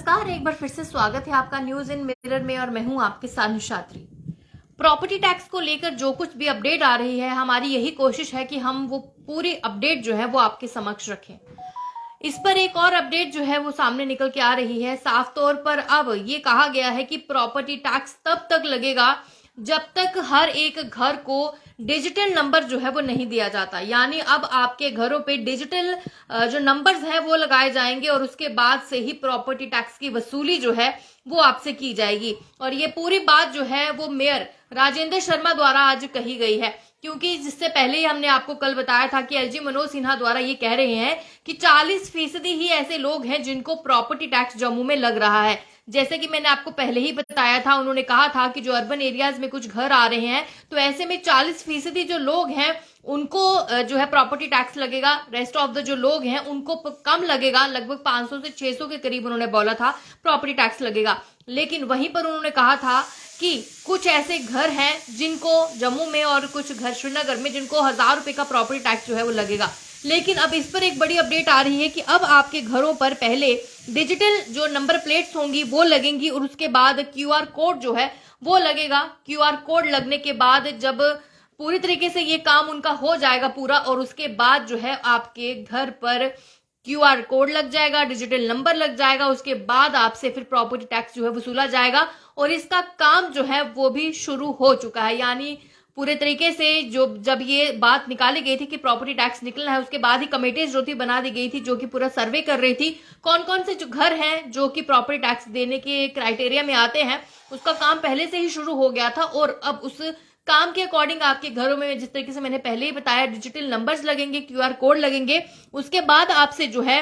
नमस्कार, एक बार फिर से स्वागत है आपका न्यूज इन मिरर में और मैं हूं आपके साथ निशात्री। प्रॉपर्टी टैक्स को लेकर जो कुछ भी अपडेट आ रही है, हमारी यही कोशिश है कि हम वो पूरी अपडेट जो है वो आपके समक्ष रखें। इस पर एक और अपडेट जो है वो सामने निकल के आ रही है। साफ तौर पर अब ये कहा गया है कि प्रॉपर्टी टैक्स तब तक लगेगा जब तक हर एक घर को डिजिटल नंबर जो है वो नहीं दिया जाता। यानी अब आपके घरों पे डिजिटल जो नंबर्स हैं वो लगाए जाएंगे और उसके बाद से ही प्रॉपर्टी टैक्स की वसूली जो है वो आपसे की जाएगी। और ये पूरी बात जो है वो मेयर राजेंद्र शर्मा द्वारा आज कही गई है, क्योंकि जिससे पहले ही हमने आपको कल बताया था कि एलजी मनोज सिन्हा द्वारा ये कह रहे हैं कि 40% ही ऐसे लोग हैं जिनको प्रॉपर्टी टैक्स जम्मू में लग रहा है। जैसे कि मैंने आपको पहले ही बताया था, उन्होंने कहा था कि जो अर्बन एरियाज में कुछ घर आ रहे हैं तो ऐसे में 40% जो लोग हैं उनको जो है प्रॉपर्टी टैक्स लगेगा। रेस्ट ऑफ द जो लोग हैं उनको कम लगेगा, लगभग 500 से 600 के करीब उन्होंने बोला था प्रॉपर्टी टैक्स लगेगा। लेकिन वहीं पर उन्होंने कहा था कि कुछ ऐसे घर हैं जिनको जम्मू में और कुछ घर श्रीनगर में जिनको 1000 रुपए का प्रॉपर्टी टैक्स जो है वो लगेगा। लेकिन अब इस पर एक बड़ी अपडेट आ रही है कि अब आपके घरों पर पहले डिजिटल जो नंबर प्लेट्स होंगी वो लगेंगी और उसके बाद क्यूआर कोड जो है वो लगेगा। क्यूआर कोड लगने के बाद जब पूरी तरीके से ये काम उनका हो जाएगा पूरा, और उसके बाद जो है आपके घर पर क्यूआर कोड लग जाएगा, डिजिटल नंबर लग जाएगा, उसके बाद आपसे फिर प्रॉपर्टी टैक्स जो है वसूला जाएगा। और इसका काम जो है वो भी शुरू हो चुका है। यानी पूरे तरीके से जब ये बात निकाली गई थी कि प्रॉपर्टी टैक्स निकलना है, उसके बाद ही कमेटीज जो थी बना दी गई थी जो कि पूरा सर्वे कर रही थी कौन कौन से जो घर हैं जो कि प्रॉपर्टी टैक्स देने के क्राइटेरिया में आते हैं। उसका काम पहले से ही शुरू हो गया था और अब उस काम के अकॉर्डिंग आपके घरों में, जिस तरीके से मैंने पहले ही बताया, डिजिटल नंबर्स लगेंगे, क्यूआर कोड लगेंगे, उसके बाद आपसे जो है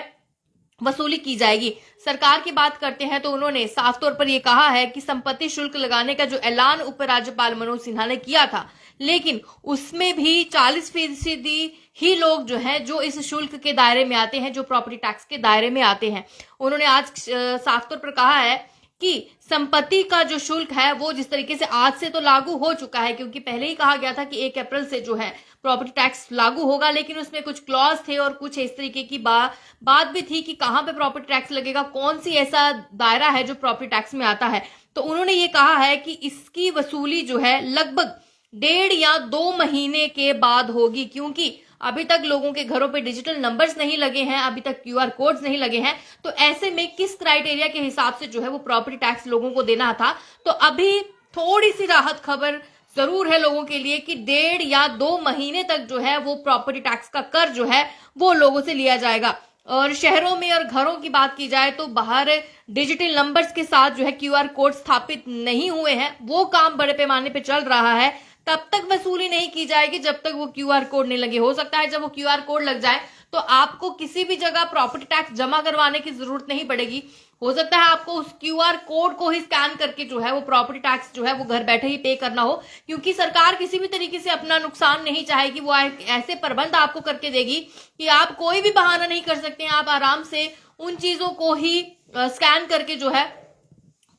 वसूली की जाएगी। सरकार की बात करते हैं तो उन्होंने साफ तौर पर यह कहा है कि संपत्ति शुल्क लगाने का जो ऐलान उपराज्यपाल मनोज सिन्हा ने किया था, लेकिन उसमें भी 40% ही लोग जो हैं जो इस शुल्क के दायरे में आते हैं, जो प्रॉपर्टी टैक्स के दायरे में आते हैं। उन्होंने आज साफ तौर पर कहा है कि संपत्ति का जो शुल्क है वो जिस तरीके से आज से तो लागू हो चुका है, क्योंकि पहले ही कहा गया था कि 1 अप्रैल से जो है प्रॉपर्टी टैक्स लागू होगा, लेकिन उसमें कुछ क्लॉज थे और कुछ इस तरीके की बात भी थी कि कहां पे प्रॉपर्टी टैक्स लगेगा, कौन सी ऐसा दायरा है जो प्रॉपर्टी टैक्स में आता है। तो उन्होंने ये कहा है कि इसकी वसूली जो है लगभग 1.5 या 2 महीने के बाद होगी, क्योंकि अभी तक लोगों के घरों पे डिजिटल नंबर्स नहीं लगे हैं, अभी तक क्यूआर कोड्स नहीं लगे हैं। तो ऐसे में किस क्राइटेरिया के हिसाब से जो है वो प्रॉपर्टी टैक्स लोगों को देना था। तो अभी थोड़ी सी राहत खबर जरूर है लोगों के लिए कि 1.5 या 2 महीने तक जो है वो प्रॉपर्टी टैक्स का कर जो है वो लोगों से लिया जाएगा। और शहरों में और घरों की बात की जाए तो बाहर डिजिटल नंबर्स के साथ जो है क्यूआर कोड स्थापित नहीं हुए हैं, वो काम बड़े पैमाने पे चल रहा है। तब तक वसूली नहीं की जाएगी जब तक वो क्यूआर कोड नहीं लगे। हो सकता है जब वो क्यूआर कोड लग जाए तो आपको किसी भी जगह प्रॉपर्टी टैक्स जमा करवाने की जरूरत नहीं पड़ेगी। हो सकता है आपको उस क्यूआर कोड को ही स्कैन करके जो है वो प्रॉपर्टी टैक्स जो है वो घर बैठे ही पे करना हो, क्योंकि सरकार किसी भी तरीके से अपना नुकसान नहीं चाहेगी। वो ऐसे प्रबंध आपको करके देगी कि आप कोई भी बहाना नहीं कर सकते हैं, आप आराम से उन चीजों को ही स्कैन करके जो है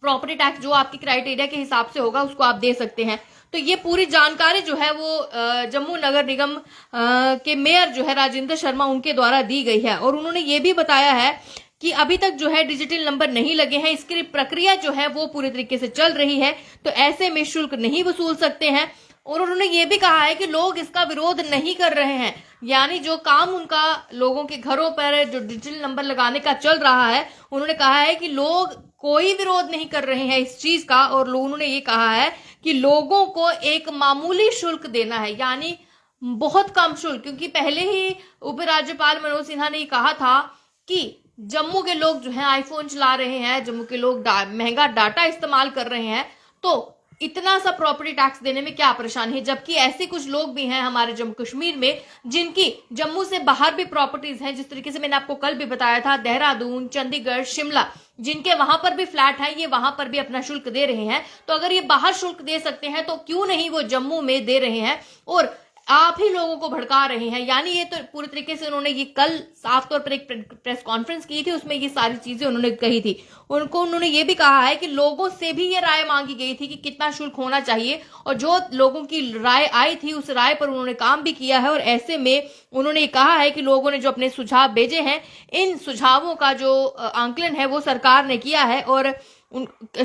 प्रॉपर्टी टैक्स जो आपकी क्राइटेरिया के हिसाब से होगा उसको आप दे सकते हैं। तो ये पूरी जानकारी जो है वो जम्मू नगर निगम के मेयर जो है राजेंद्र शर्मा उनके द्वारा दी गई है। और उन्होंने ये भी बताया है कि अभी तक जो है डिजिटल नंबर नहीं लगे हैं, इसकी प्रक्रिया जो है वो पूरी तरीके से चल रही है, तो ऐसे में शुल्क नहीं वसूल सकते हैं। और उन्होंने ये भी कहा है कि लोग इसका विरोध नहीं कर रहे हैं, यानी जो काम उनका लोगों के घरों पर जो डिजिटल नंबर लगाने का चल रहा है, उन्होंने कहा है कि लोग कोई विरोध नहीं कर रहे हैं इस चीज का। और उन्होंने ये कहा है कि लोगों को एक मामूली शुल्क देना है, यानी बहुत कम शुल्क, क्योंकि पहले ही उपराज्यपाल मनोज सिन्हा ने कहा था कि जम्मू के लोग जो है आईफोन चला रहे हैं, जम्मू के लोग महंगा डाटा इस्तेमाल कर रहे हैं, तो इतना सा प्रॉपर्टी टैक्स देने में क्या परेशानी है। जबकि ऐसे कुछ लोग भी हैं हमारे जम्मू कश्मीर में जिनकी जम्मू से बाहर भी प्रॉपर्टीज हैं, जिस तरीके से मैंने आपको कल भी बताया था, देहरादून, चंडीगढ़, शिमला, जिनके वहां पर भी फ्लैट है, ये वहां पर भी अपना शुल्क दे रहे हैं। तो अगर ये बाहर शुल्क दे सकते हैं तो क्यों नहीं वो जम्मू में दे रहे हैं। और आप ही लोगों को भड़का रहे हैं। यानी ये तो पूरी तरीके से उन्होंने ये कल साफ तौर पर एक प्रेस कॉन्फ्रेंस की थी, उसमें ये सारी चीजें उन्होंने कही थी। उन्होंने ये भी कहा है कि लोगों से भी ये राय मांगी गई थी कि कितना शुल्क होना चाहिए, और जो लोगों की राय आई थी उस राय पर उन्होंने काम भी किया है। और ऐसे में उन्होंने कहा है कि लोगों ने जो अपने सुझाव भेजे हैं, इन सुझावों का जो आंकलन है वो सरकार ने किया है। और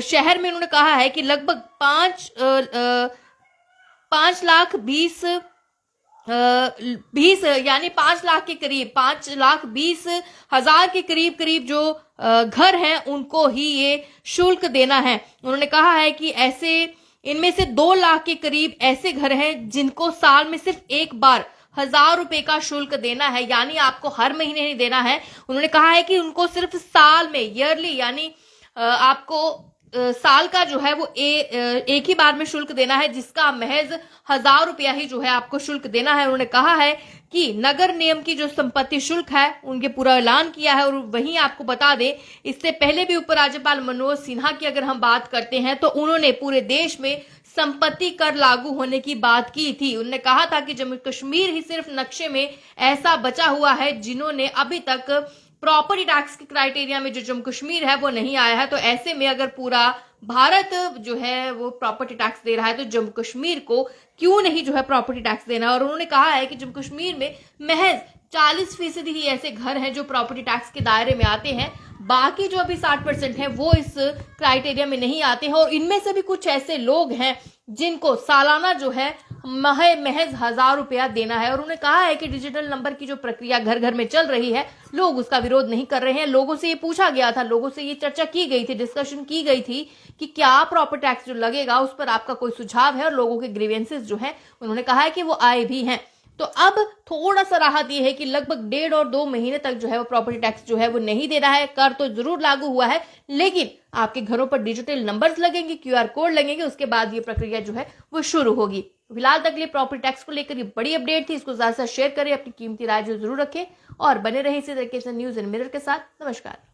शहर में उन्होंने कहा है कि लगभग 5,20,000 यानी 5 लाख के करीब 5,20,000 के करीब जो घर हैं उनको ही ये शुल्क देना है। उन्होंने कहा है कि ऐसे इनमें से 2 लाख के करीब ऐसे घर हैं जिनको साल में सिर्फ एक बार 1,000 रुपए का शुल्क देना है, यानी आपको हर महीने नहीं देना है। उन्होंने कहा है कि उनको सिर्फ साल में ईयरली यानी आपको साल का जो है वो एक ही बार में शुल्क देना है, जिसका महज 1,000 रुपया ही जो है आपको शुल्क देना है। उन्होंने कहा है कि नगर निगम की जो संपत्ति शुल्क है उनके पूरा ऐलान किया है। और वहीं आपको बता दें, इससे पहले भी उपराज्यपाल मनोज सिन्हा की अगर हम बात करते हैं तो उन्होंने पूरे देश में संपत्ति कर लागू होने की बात की थी। उन्होंने कहा था कि जम्मू कश्मीर ही सिर्फ नक्शे में ऐसा बचा हुआ है जिन्होंने अभी तक प्रॉपर्टी टैक्स के क्राइटेरिया में जो जम्मू कश्मीर है वो नहीं आया है। तो ऐसे में अगर पूरा भारत जो है वो प्रॉपर्टी टैक्स दे रहा है तो जम्मू कश्मीर को क्यों नहीं जो है प्रॉपर्टी टैक्स देना। और उन्होंने कहा है कि जम्मू कश्मीर में महज 40% ही ऐसे घर हैं जो प्रॉपर्टी टैक्स के दायरे में आते हैं, बाकी जो अभी 60% है वो इस क्राइटेरिया में नहीं आते हैं। और इनमें से भी कुछ ऐसे लोग हैं जिनको सालाना जो है महज 1,000 रुपया देना है। और उन्होंने कहा है कि डिजिटल नंबर की जो प्रक्रिया घर घर में चल रही है, लोग उसका विरोध नहीं कर रहे हैं। लोगों से ये पूछा गया था, लोगों से ये चर्चा की गई थी, डिस्कशन की गई थी कि क्या प्रॉपर्टी टैक्स जो लगेगा उस पर आपका कोई सुझाव है। और लोगों के ग्रीवेंसेस जो है उन्होंने कहा है कि वो आए भी हैं। तो अब थोड़ा सा राहत ये है कि लगभग 1.5 और 2 महीने तक जो है वो प्रॉपर्टी टैक्स जो है वो नहीं दे रहा है। कर तो जरूर लागू हुआ है, लेकिन आपके घरों पर डिजिटल नंबर्स लगेंगे, QR कोड लगेंगे, उसके बाद ये प्रक्रिया जो है वो शुरू होगी। फिलहाल तक लिए प्रॉपर्टी टैक्स को लेकर ये बड़ी अपडेट थी। इसको ज्यादा से शेयर करें, अपनी कीमती राय जो जरूर रखें और बने रहे इसी तरीके से न्यूज इन मिरर के साथ। नमस्कार।